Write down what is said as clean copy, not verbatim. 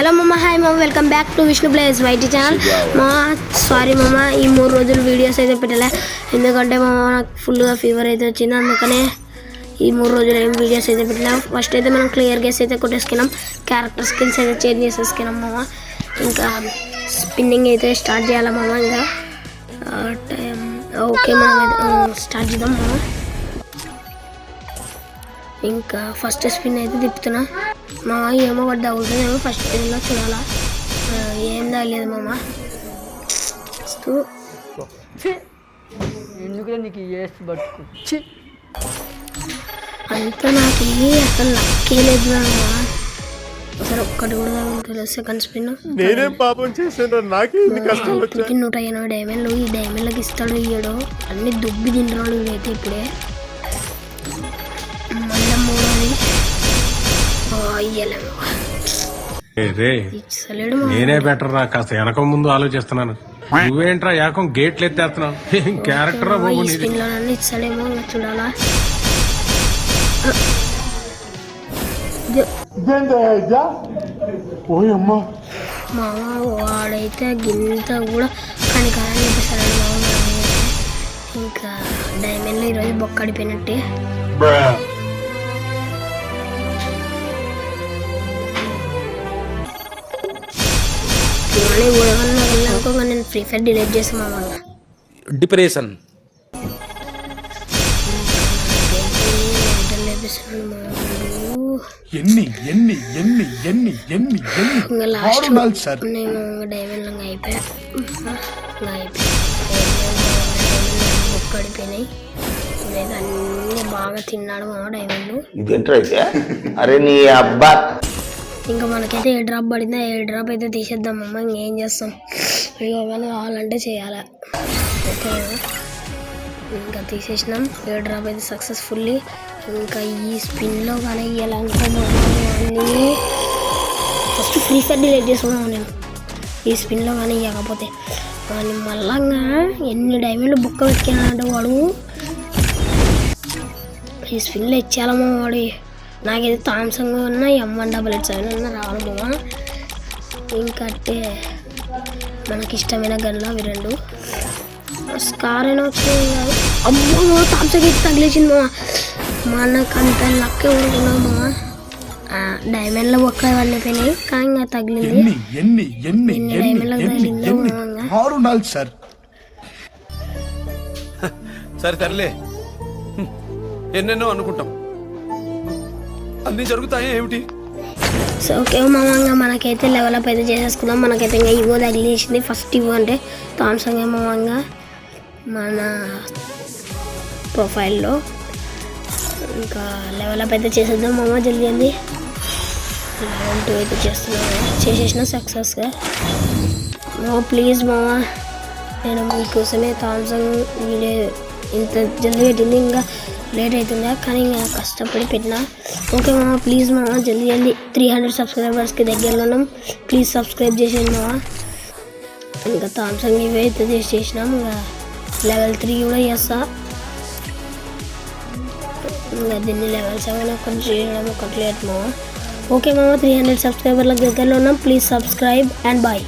Hello మామ, hi మామ, welcome back to Vishnu place YT channel. మా సారీ మామ, ఈ 3 రోజులు వీడియోస్ అయితే పెట్టలే, ఎందుకంటే మామ నాకు ఫుల్గా ఫీవర్ అయితే వచ్చింది. అందుకనే ఈ 3 రోజులు ఏం వీడియోస్ అయితే పెట్టలే. ఫస్ట్ అయితే మనం క్లియర్ గేస్ అయితే కొట్టేసుకున్నాం, క్యారెక్టర్ స్కిల్స్ అయితే చేంజ్ చేసేసుకున్నాం మామ. ఇంకా స్పిన్నింగ్ అయితే స్టార్ట్ చేయాలి మామ. ఇంకా ఓకే మనం అయితే స్టార్ట్ చేద్దాం మామ. ఇంకా ఫస్ట్ స్పిన్ అయితే తిప్పుతున్నా మామ. ఏమో పడ్డా అవుతుందేమో ఫస్ట్ స్పిన్లో, చూడాలా. ఏం తగ్గలేదు మామ. ఎందుకు నీకు బతుకు అంతా నాకు అసలు లక్కే లేదు మామ. అసలు ఒక్కటి కూడా తగ్గుతుంది. సెకండ్ స్పిన్ నేనేం పాపం చేశాను, నాకే ఇప్పటికి 180 డైమండ్లు. ఈ డైమండ్లకి ఇస్తాడు ఇయ్యడు, అన్ని దుబ్బి తింటున్నాడు వీడైతే. ఇప్పుడే మళ్ళీ మూడోది ఇయ్యలేము. నేనే బెటర్ రా, కాస్త వెనక ముందు ఆలోచిస్తున్నాను. నువ్వేంట్రా ఏకం గేట్లు ఎత్తేస్తున్నావు? క్యారెక్టర్ స్పిన్ లో నన్ను ఇస్తాడేమో, చూడాలా. మామ వాడైతే గింత కూడా కనికాలని చెప్పేసాడు మామ. ఇంకా డైమండ్లో ఈరోజు బొక్కడిపోయినట్టే. నేను ఫ్రీ ఫైర్ డిలీట్ చేసాను మా వల్ల. డిప్రెషన్ లాస్ట్ నేను డైమండ్ అయిపోయా. బొక్కడిపోయినాయి. అన్ని బాగా తిన్నాడు మా డైమండ్. అరే నీ అబ్బా. ఇంకా మనకైతే ఏ డ్రాప్ పడిందా, ఏ డ్రాప్ అయితే తీసేద్దామమ్మా. ఇంకేం చేస్తాం, ఇక కానీ కావాలంటే చేయాలి. ఓకే ఇంకా తీసేసినాం. ఏ డ్రాప్ అయితే సక్సెస్ఫుల్లీ. ఇంకా ఈ స్పిన్లో కానీ ఇవ్వాలనుకోమని ఫస్ట్ ఫ్రీ ఫైర్ డిలీట్ చేసుకున్నాను నేను. ఈ స్పిన్లో కానీ ఇవ్వకపోతే కానీ మళ్ళా ఎన్ని డైమండ్లు బుక్క పెట్టుకున్నాడంటే వాడు. ఈ స్పిన్లో ఇచ్చేయాలమ్మా వాడు. నాకైతే థామ్సంగ్ ఉన్న M188 ఉన్న రావాలమ్మా. ఇంకా అంటే మనకి ఇష్టమైన గన్లు అవి 2. స్కార్ అయినా వచ్చినాయి కాదు. అమ్మో థామ్సంగ్ అయితే తగిలేసింది మా. మనకు అంత లక్కే ఊరుకున్నామా. డైమండ్లో ఒక్క వండిపోయినాయి కానీ ఇంకా తగిలింది. ఎన్ని డైమండ్లకు తగిలిందో సరే తరలే, ఎన్నెన్నో అనుకుంటాం, అన్ని జరుగుతాయి ఏమిటి. సో ఓకే మామంగా మనకైతే లెవెల్ అప్ అయితే చేసేసుకుందాం. మనకైతే ఇంకా ఇవో తగిలేసింది. ఫస్ట్ ఇవో అంటే థామ్సంగ్ మామంగా మన ప్రొఫైల్లో. ఇంకా లెవెల్ అప్ అయితే చేసేద్దాం మామ. జల్దీ అండి లెవెల్ 2 అయితే చేసేసిన సక్సెస్గా. ప్లీజ్ మామ, నేను మీకోసమే థామ్సంగ్ వీడియో ఇంత జల్దీ పెట్టింది. ఇంకా లేట్ అవుతుందా కానీ ఇంకా కష్టపడి పెట్టినా. ఓకే మామ, ప్లీజ్ మామ జల్దీ 300 సబ్స్క్రైబర్స్కి దగ్గరలో ఉన్నాం. ప్లీజ్ సబ్స్క్రైబ్ చేసేయండి మామ. ఇంకా థామ్సంగ్ ఇవి అయితే చేసినాం. ఇంకా లెవెల్ 3 కూడా చేస్తా. ఇంకా దీన్ని లెవెల్ 7 ఒకటి చేయడం ఒకటి లేదు మామ. ఓకే మామ, 300 సబ్స్క్రైబర్లకు దగ్గరలో ఉన్నాం. Please subscribe and bye.